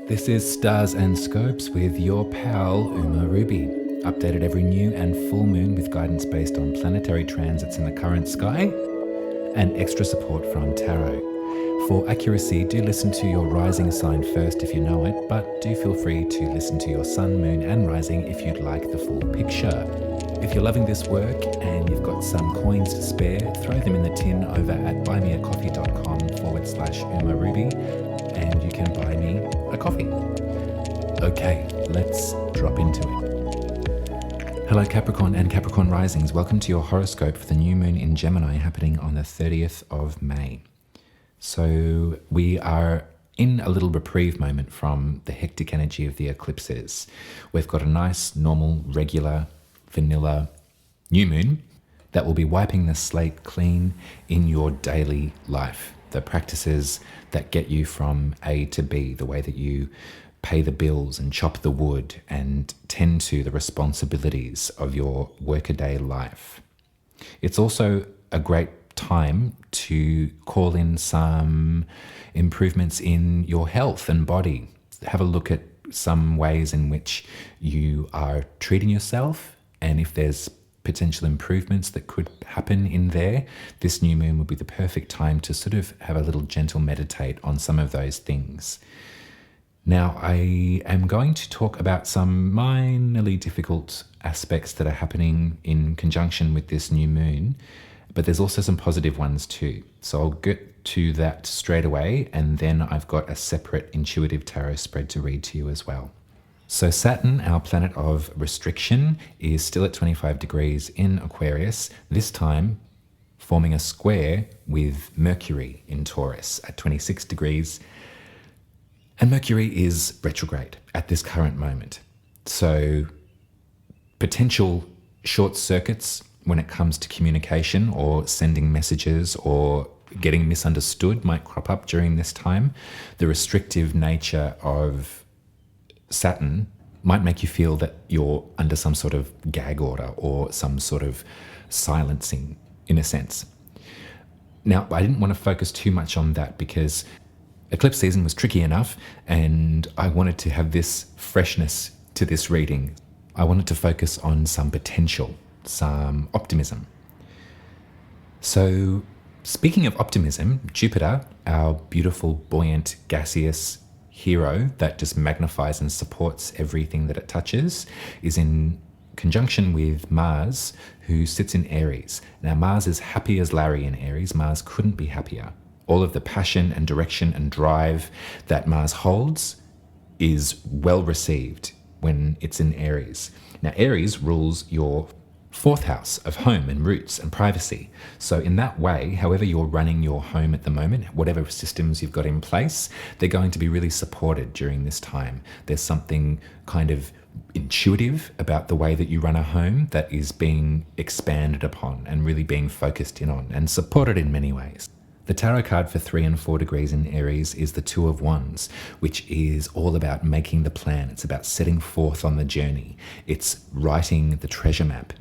This is Stars and Scopes with your pal Uma Ruby. Updated every new and full moon with guidance based on planetary transits in the current sky and extra support from tarot. For accuracy, do listen to your rising sign first if you know it, but do feel free to listen to your sun, moon and rising if you'd like the full picture. If you're loving this work and you've got some coins to spare, throw them in the tin over at buymeacoffee.com/Uma Ruby and you can buy me a coffee. Okay, let's drop into it. Hello Capricorn and Capricorn risings, welcome to your horoscope for the new moon in Gemini happening on the 30th of May. So we are in a little reprieve moment from the hectic energy of the eclipses. We've got a nice, normal, regular, vanilla new moon that will be wiping the slate clean in your daily life. The practices that get you from A to B, the way that you pay the bills and chop the wood and tend to the responsibilities of your workaday life. It's also a great time to call in some improvements in your health and body. Have a look at some ways in which you are treating yourself, and if there's potential improvements that could happen in there, this new moon would be the perfect time to sort of have a little gentle meditate on some of those things. Now, I am going to talk about some minorly difficult aspects that are happening in conjunction with this new moon, but there's also some positive ones too. So I'll get to that straight away, and then I've got a separate intuitive tarot spread to read to you as well. So Saturn, our planet of restriction, is still at 25 degrees in Aquarius, this time forming a square with Mercury in Taurus at 26 degrees. And Mercury is retrograde at this current moment. So potential short circuits when it comes to communication or sending messages or getting misunderstood might crop up during this time. The restrictive nature of Saturn might make you feel that you're under some sort of gag order or some sort of silencing in a sense. Now, I didn't want to focus too much on that because eclipse season was tricky enough and I wanted to have this freshness to this reading. I wanted to focus on some potential, some optimism. So speaking of optimism, Jupiter, our beautiful, buoyant, gaseous hero that just magnifies and supports everything that it touches, is in conjunction with Mars, who sits in Aries. Now, Mars is happy as Larry in Aries. Mars couldn't be happier. All of the passion and direction and drive that Mars holds is well received when it's in Aries. Now, Aries rules your fourth house of home and roots and privacy. So in that way, however you're running your home at the moment, whatever systems you've got in place, they're going to be really supported during this time. There's something kind of intuitive about the way that you run a home that is being expanded upon and really being focused in on and supported in many ways. The tarot card for 3 and 4 degrees in Aries is the Two of Wands, which is all about making the plan. It's about setting forth on the journey. It's writing the treasure map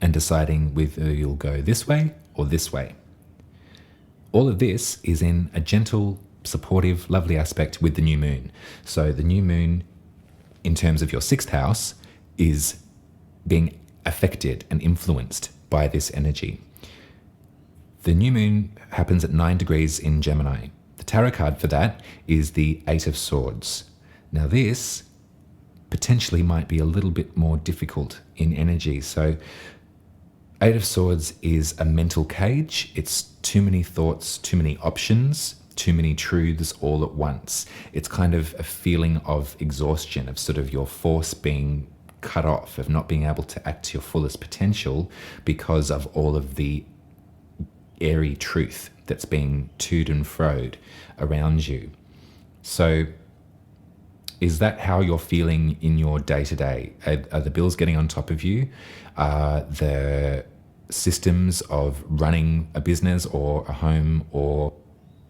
and deciding whether you'll go this way or this way. All of this is in a gentle, supportive, lovely aspect with the new moon. So the new moon, in terms of your 6th house, is being affected and influenced by this energy. The new moon happens at 9 degrees in Gemini. The tarot card for that is the 8 of Swords. Now this potentially might be a little bit more difficult in energy. So 8 of Swords is a mental cage. It's too many thoughts, too many options, too many truths all at once. It's kind of a feeling of exhaustion, of sort of your force being cut off, of not being able to act to your fullest potential because of all of the airy truth that's being toed and froed around you. So is that how you're feeling in your day-to-day? Are the bills getting on top of you? Are the systems of running a business or a home or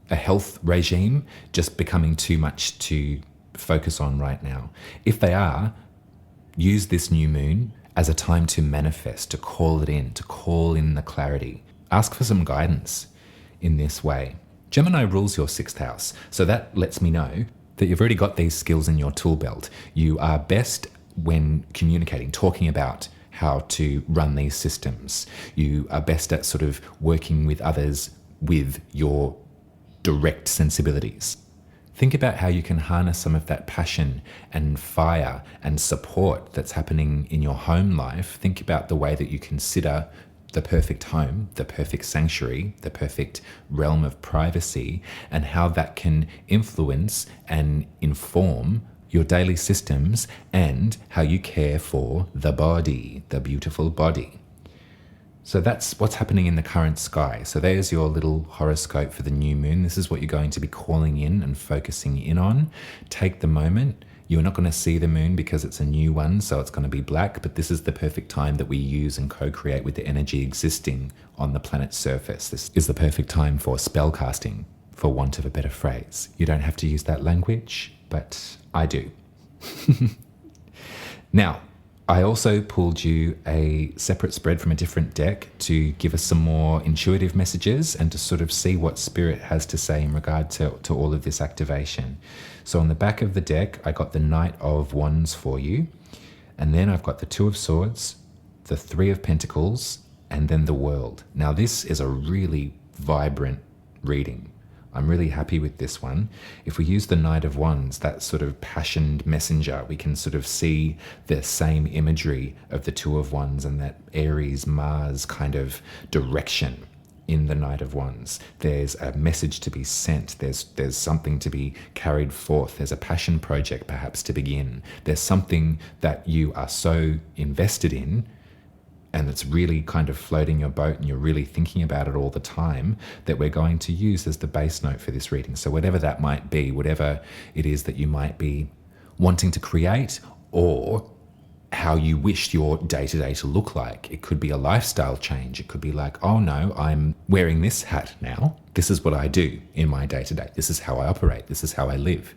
a health regime just becoming too much to focus on right now? If they are, use this new moon as a time to manifest, to call it in, to call in the clarity. Ask for some guidance in this way. Gemini rules your 6th house, so that lets me know that you've already got these skills in your tool belt. You are best when communicating, talking about how to run these systems. You are best at sort of working with others with your direct sensibilities. Think about how you can harness some of that passion and fire and support that's happening in your home life. Think about the way that you consider the perfect home, the perfect sanctuary, the perfect realm of privacy, and how that can influence and inform your daily systems and how you care for the body, the beautiful body. So that's what's happening in the current sky. So there's your little horoscope for the new moon. This is what you're going to be calling in and focusing in on. Take the moment. You're not going to see the moon because it's a new one, so it's going to be black, but this is the perfect time that we use and co-create with the energy existing on the planet's surface. This is the perfect time for spell casting, for want of a better phrase. You don't have to use that language, but I do. Now, I also pulled you a separate spread from a different deck to give us some more intuitive messages and to sort of see what Spirit has to say in regard to all of this activation. So on the back of the deck, I got the Knight of Wands for you. And then I've got the Two of Swords, the Three of Pentacles, and then the World. Now this is a really vibrant reading. I'm really happy with this one. If we use the Knight of Wands, that sort of passioned messenger, we can sort of see the same imagery of the Two of Wands and that Aries, Mars kind of direction in the Knight of Wands. There's a message to be sent. There's something to be carried forth. There's a passion project perhaps to begin. There's something that you are so invested in and it's really kind of floating your boat and you're really thinking about it all the time, that we're going to use as the base note for this reading. So whatever that might be, whatever it is that you might be wanting to create or how you wish your day-to-day to look like. It could be a lifestyle change. It could be like, oh no, I'm wearing this hat now. This is what I do in my day-to-day. This is how I operate. This is how I live.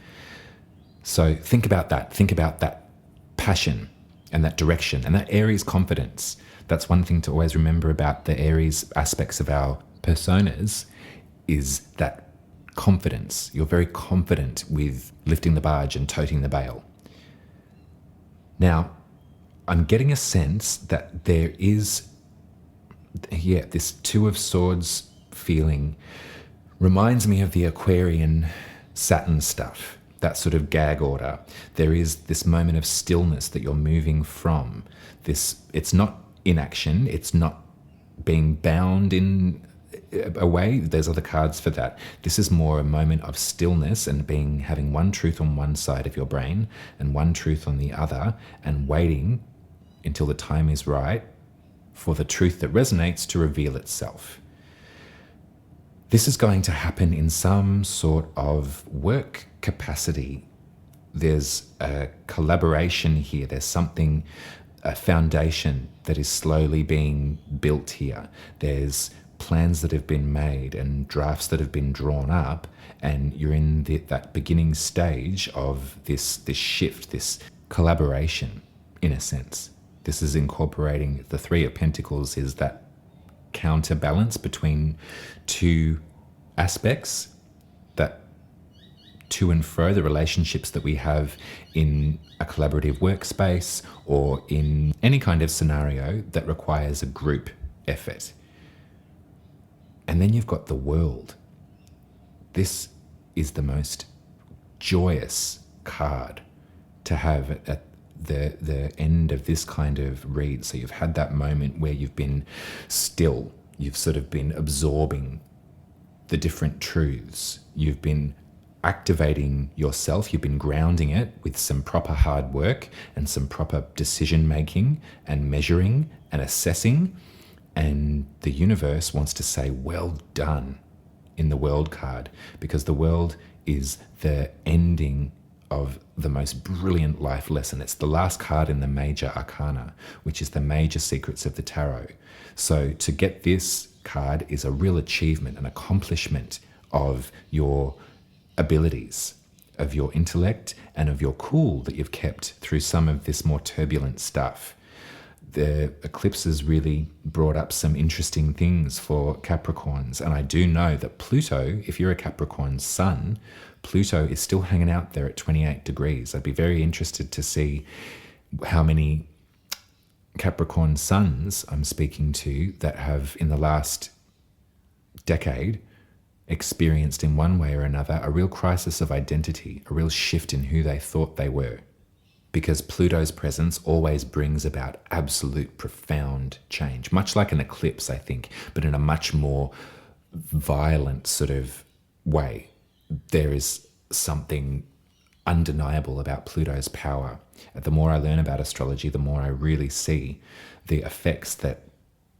So think about that. Think about that passion and that direction and that Aries confidence. That's one thing to always remember about the Aries aspects of our personas is that confidence. You're very confident with lifting the barge and toting the bale. Now, I'm getting a sense that there is, this Two of Swords feeling reminds me of the Aquarian Saturn stuff, that sort of gag order. There is this moment of stillness that you're moving from. It's not inaction, it's not being bound in a way. There's other cards for that. This is more a moment of stillness and having one truth on one side of your brain and one truth on the other, and waiting until the time is right for the truth that resonates to reveal itself. This is going to happen in some sort of work capacity. There's a collaboration here. There's something, a foundation that is slowly being built here. There's plans that have been made and drafts that have been drawn up, and you're in that beginning stage of this shift, this collaboration, in a sense. This is incorporating the Three of Pentacles, is that counterbalance between two aspects, that to and fro, the relationships that we have in a collaborative workspace or in any kind of scenario that requires a group effort. And then you've got the World. This is the most joyous card to have at the end of this kind of read. So you've had that moment where you've been still, you've sort of been absorbing the different truths, you've been activating yourself, you've been grounding it with some proper hard work and some proper decision making and measuring and assessing, and the universe wants to say well done in the World card, because the World is the ending of the most brilliant life lesson. It's the last card in the major arcana, which is the major secrets of the tarot. So to get this card is a real achievement, an accomplishment of your abilities, of your intellect, and of your cool that you've kept through some of this more turbulent stuff. the eclipses really brought up some interesting things for Capricorns. And I do know that Pluto, if you're a Capricorn sun, Pluto is still hanging out there at 28 degrees. I'd be very interested to see how many Capricorn suns I'm speaking to that have in the last decade experienced in one way or another a real crisis of identity, a real shift in who they thought they were. Because Pluto's presence always brings about absolute profound change, much like an eclipse, I think, but in a much more violent sort of way. There is something undeniable about Pluto's power. The more I learn about astrology, the more I really see the effects that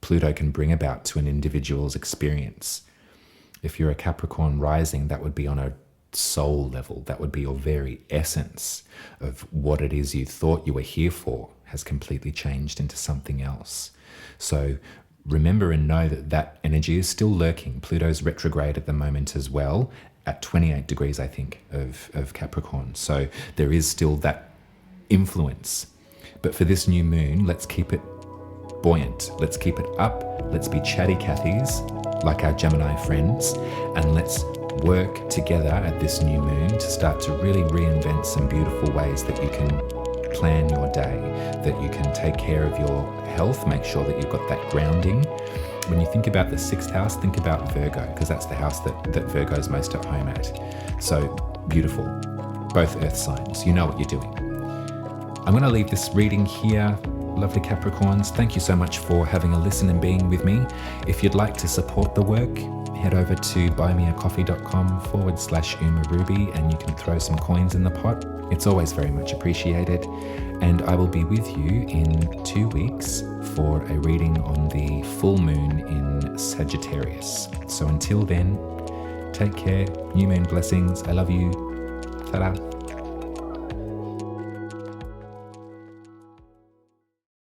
Pluto can bring about to an individual's experience. If you're a Capricorn rising, that would be on a soul level. That would be your very essence of what it is you thought you were here for has completely changed into something else. So remember and know that that energy is still lurking. Pluto's retrograde at the moment as well, at 28 degrees, I think, of Capricorn. So there is still that influence. But for this new moon, let's keep it buoyant. Let's keep it up. Let's be chatty Cathys, like our Gemini friends, and let's work together at this new moon to start to really reinvent some beautiful ways that you can plan your day, that you can take care of your health, make sure that you've got that grounding. When you think about the 6th house, think about Virgo, because that's the house that Virgo's most at home at. So beautiful, both earth signs, you know what you're doing. I'm going to leave this reading here. Lovely Capricorns, thank you so much for having a listen and being with me. If you'd like to support the work, head over to buymeacoffee.com/Uma Ruby and you can throw some coins in the pot. It's always very much appreciated. And I will be with you in 2 weeks for a reading on the full moon in Sagittarius. So until then, take care, new moon blessings. I love you. Ta-da.